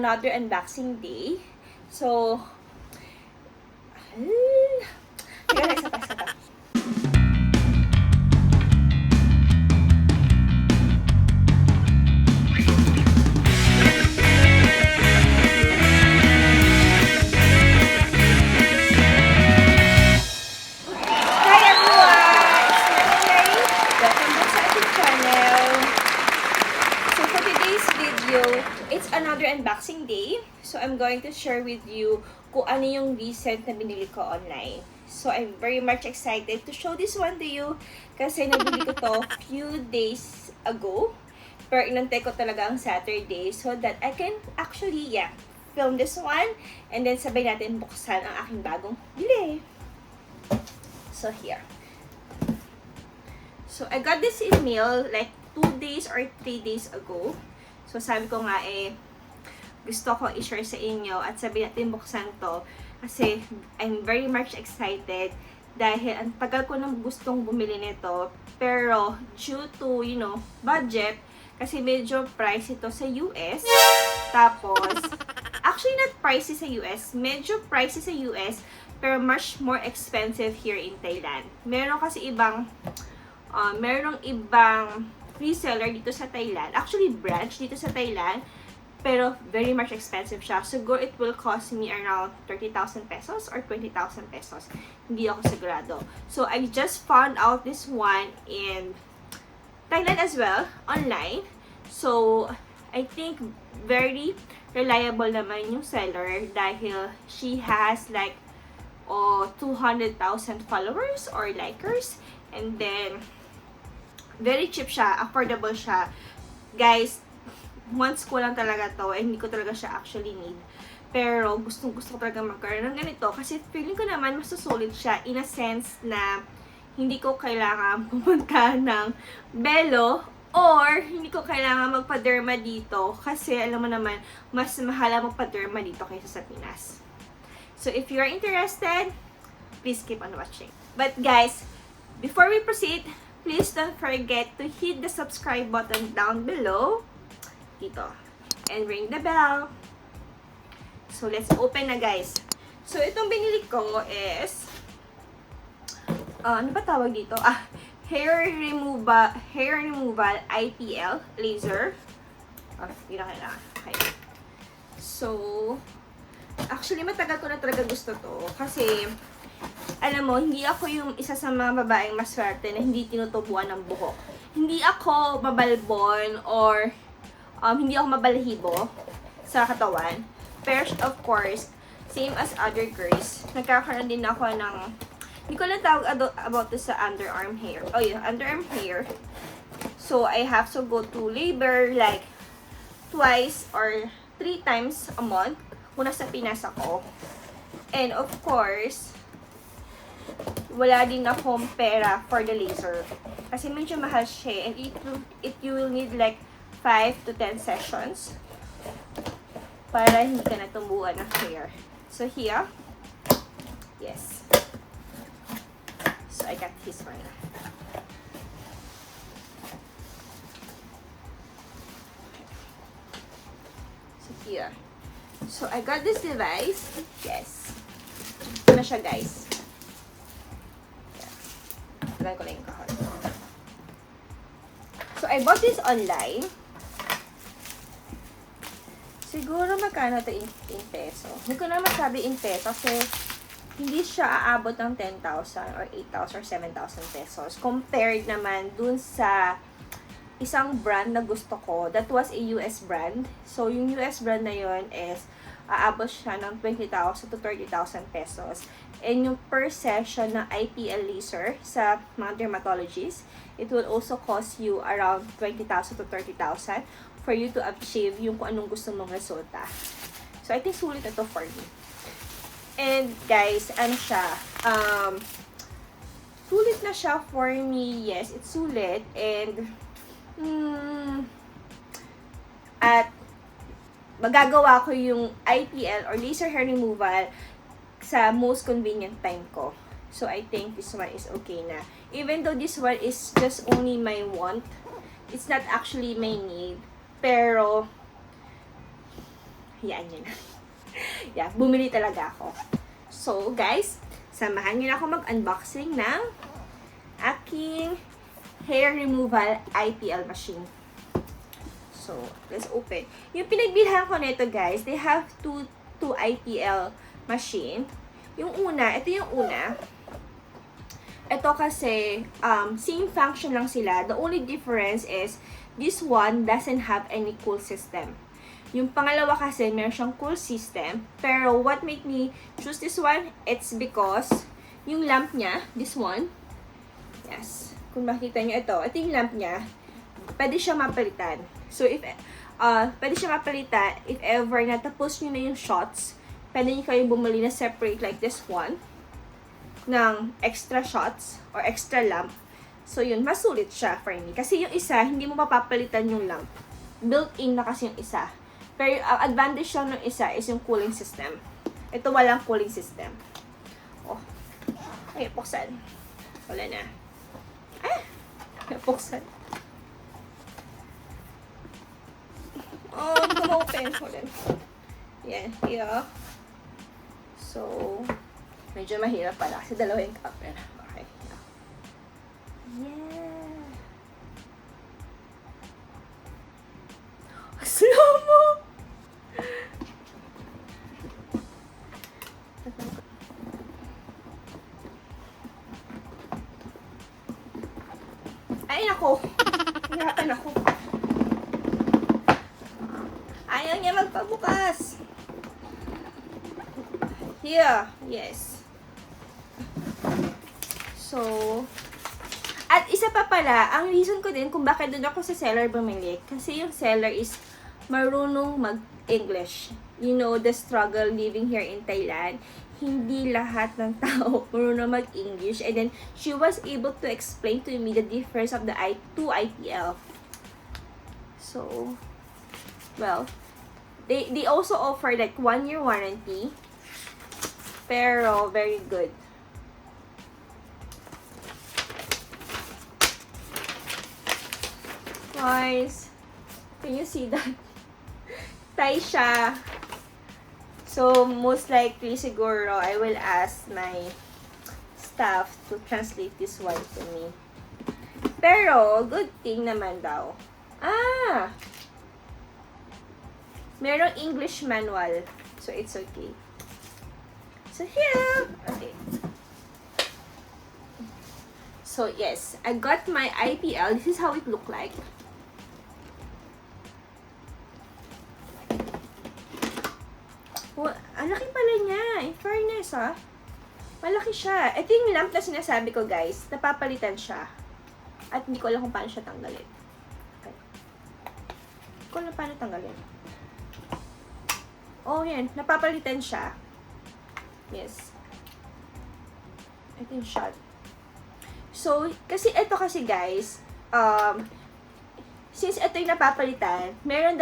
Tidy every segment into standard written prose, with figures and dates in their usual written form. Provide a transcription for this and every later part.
another unboxing day. So, teka, isa pa. It's another unboxing day. So, I'm going to share with you kung ano yung recent na binili ko online. So, I'm very much excited to show this one to you kasi nabili ko to few days ago. Pero inantay ko talaga ang Saturday so that I can actually, film this one and then sabay natin buksan ang aking bagong bili. So, here. So, I got this email like 2 days or 3 days ago. So, sabi ko nga gusto ko i-share sa inyo at sabi natin buksan to kasi I'm very much excited dahil ang tagal ko nang gustong bumili nito pero due to, budget kasi medyo price ito sa US. Tapos, actually not pricey sa US, medyo pricey sa US pero much more expensive here in Thailand. Merong ibang reseller dito sa Thailand. Actually, branch dito sa Thailand. Pero, very much expensive siya. Siguro, it will cost me around 30,000 pesos or 20,000 pesos. Hindi ako sigurado. So, I just found out this one in Thailand as well, online. So, I think very reliable naman yung seller dahil she has like 200,000 followers or likers. And then, very cheap siya, affordable siya. Guys, once ko lang talaga to, hindi ko talaga siya actually need. Pero, gusto ko talaga magkaroon ng ganito kasi feeling ko naman masusulit siya in a sense na hindi ko kailangan pumunta ng Belo or hindi ko kailangan magpa-derma dito kasi alam mo naman, mas mahal magpa-derma dito kaysa sa Pinas. So, if you are interested, please keep on watching. But guys, before we proceed, please don't forget to hit the subscribe button down below dito and ring the bell. So, let's open na guys. So, itong binili ko is ano ba tawag dito? Hair removal IPL laser. Hindi na kailangan. Okay. So, actually matagal ko na talaga gusto to kasi alam mo, hindi ako yung isa sa mga babaeng maswerte na hindi tinutubuan ng buhok. Hindi ako mabalbon or hindi ako mabalahibo sa katawan. Pero of course, same as other girls, nagkakaroon din ako ng, hindi ko lang tawag about this sa underarm hair. Oh yeah, underarm hair. So, I have to go to labor like 2 or 3 times a month kung nasa Pinas ako. And of course, wala din akong pera for the laser. Kasi medyo mahal siya. And you will need like 5 to 10 sessions para hindi ka natumbuan ng hair. So here, yes. So I got this one. So here. So I got this device. Yes. Ito na siya guys. Tagal ko lang yung kahon. So, I bought this online. Siguro magkano ito in peso. Hindi ko na masabi in peso kasi hindi siya aabot ng 10,000 or 8,000 or 7,000 pesos. Compared naman dun sa isang brand na gusto ko. That was a US brand. So, yung US brand na yun is aabot siya ng 20,000 to 30,000 pesos. And yung per session na IPL laser sa mga dermatologists, it will also cost you around 20,000 to 30,000 for you to achieve yung kung anong gusto mong resulta. So, I think sulit ito for me. And guys, ano siya? Sulit na siya for me. Yes, it's sulit. And, at magagawa ko yung IPL or laser hair removal sa most convenient time ko. So, I think this one is okay na. Even though this one is just only my want, it's not actually my need. Pero, Yan yun. Yeah, bumili talaga ako. So, guys, samahan niyo na ako mag-unboxing ng aking hair removal IPL machine. So, let's open. Yung pinagbilhan ko nito, guys, they have two IPL machine. Yung una, ito yung una. Ito kasi, same function lang sila. The only difference is, this one doesn't have any cool system. Yung pangalawa kasi, meron siyang cool system. Pero, what made me choose this one? It's because, yung lamp niya, this one, yes, kung makita nyo ito yung lamp niya, pwede siya mapalitan. So, if, pwede siya mapalitan, if ever natapos nyo na yung shots, pwede nyo kayo bumili na separate like this one, ng extra shots, or extra lamp. So, yun, masulit siya for me. Kasi yung isa, hindi mo mapapalitan yung lamp. Built-in na kasi yung isa. Pero ang advantage lang ng isa is yung cooling system. Ito walang cooling system. Oh. Ay, puksan. Wala na. Ah! Puksan. Oh, hindi ko ma-open. Hold on. Yan. Here. So, medyo mahirap pala kasi dalawa yung camera. Okay. Yeah. Slow mo! Ay, nako. Hirapan ako. Ayaw niya magpabukas. Here. Yes. So, at isa pa pala, ang reason ko din kung bakit doon ako sa seller bumili. Kasi yung seller is marunong mag-English. You know, the struggle living here in Thailand. Hindi lahat ng tao marunong mag-English. And then, she was able to explain to me the difference of the two IPL. So, well, they also offer like 1-year warranty. Pero, very good. Guys, can you see that? Thai siya. So, most likely, siguro, I will ask my staff to translate this one to me. Pero, good thing naman daw. Ah! Merong English manual. So, it's okay. So, here! Okay. So, yes. I got my IPL. This is how it look like. Oh, ang laki pala niya. In fairness, ha? Malaki siya. Ito yung lamp na sinasabi ko, guys. Napapalitan siya. At hindi ko alam kung paano siya tanggalin. Okay. Hindi ko alam paano tanggalin. Oh, yan. Napapalitan siya. Yes. Ito yung shot. So, kasi ito kasi, guys, since ito yung napapalitan, meron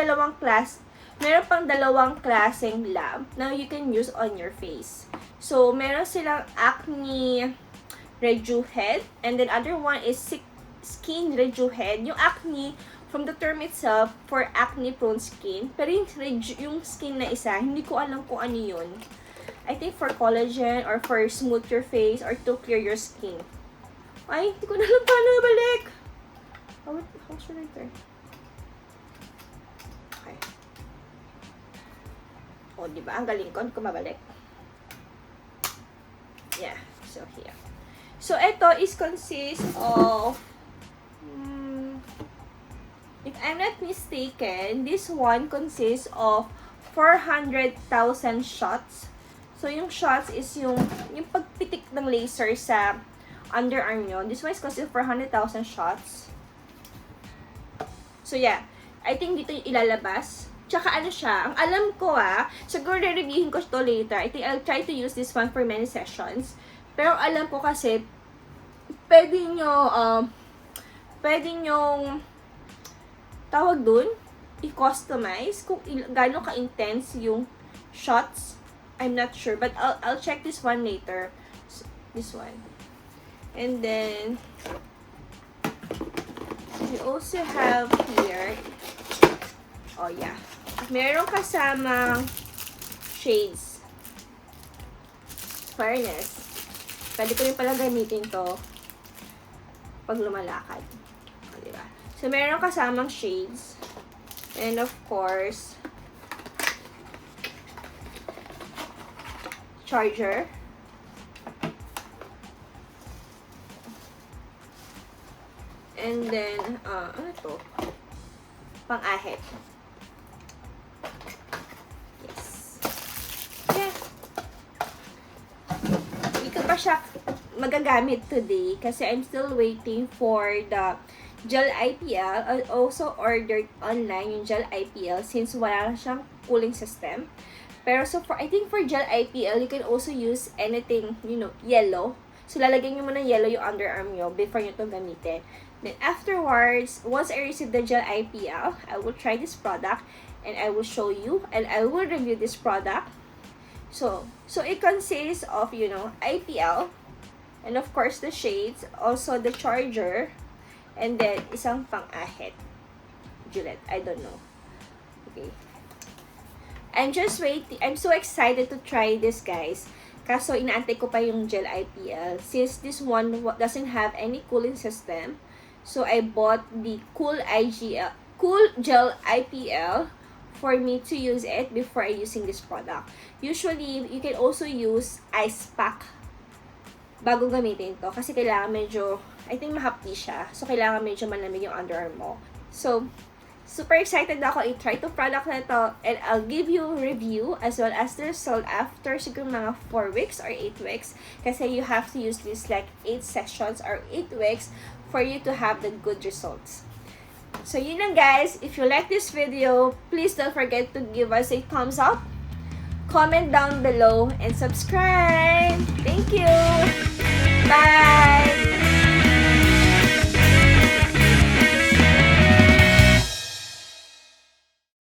pang dalawang klaseng lamp na you can use on your face. So, meron silang acne rejuvehead, and then other one is skin rejuvehead. Yung acne, from the term itself, for acne-prone skin. Pero yung skin na isa, hindi ko alam kung ano yun. I think for collagen, or for smooth your face, or to clear your skin. Ay, hindi ko na alam paano balik. How should I turn? Okay. O, diba? Ang galing ko. Hindi ko mabalik. Yeah. So, here. So, ito is consist of, if I'm not mistaken, this one consists of 400,000 shots. So, yung shots is yung pagpitik ng laser sa underarm nyo. This one is consists of 400,000 shots. So, yeah. I think dito yung ilalabas. Tsaka ano siya, ang alam ko siguro re-reviewin ko ito later. I think I'll try to use this one for many sessions. Pero alam ko kasi, pwede nyong, tawag dun, i-customize kung gaano ka-intense yung shots. I'm not sure, but I'll check this one later. This one. And then, we also have here, oh yeah, Meron kasamang shades. Fairness. Pwede ko rin pala gamitin to pag lumalakad. Diba? So, meron kasamang shades. And of course, charger. And then, ano to? Pang-ahit. Yes. Yeah. Hindi ko pa siya magagamit today kasi I'm still waiting for the gel IPL. I also ordered online yung gel IPL since wala siyang cooling system. Pero so I think for gel IPL, you can also use anything, yellow. So lalagyan nyo muna yellow yung underarm nyo before nyo itong gamitin. Then afterwards, once I receive the gel IPL, I will try this product and I will show you and I will review this product. So it consists of, IPL and of course the shades, also the charger, and then isang pang-ahit. Juliet, I don't know. Okay. I'm just waiting. I'm so excited to try this, guys. Kaso inaantay ko pa yung gel IPL since this one doesn't have any cooling system. So I bought the cool gel IPL for me to use it before using this product. Usually, you can also use ice pack bago gamitin to kasi kailangan medyo, I think mahapdi siya. So kailangan medyo malamig yung underarm mo. So super excited ako i-try to product na to and I'll give you review as well as the result after siguro mga 4 weeks or 8 weeks kasi you have to use this like 8 sessions or 8 weeks for you to have the good results. So yun lang guys, if you like this video, please don't forget to give us a thumbs up, comment down below, and subscribe. Thank you! Bye!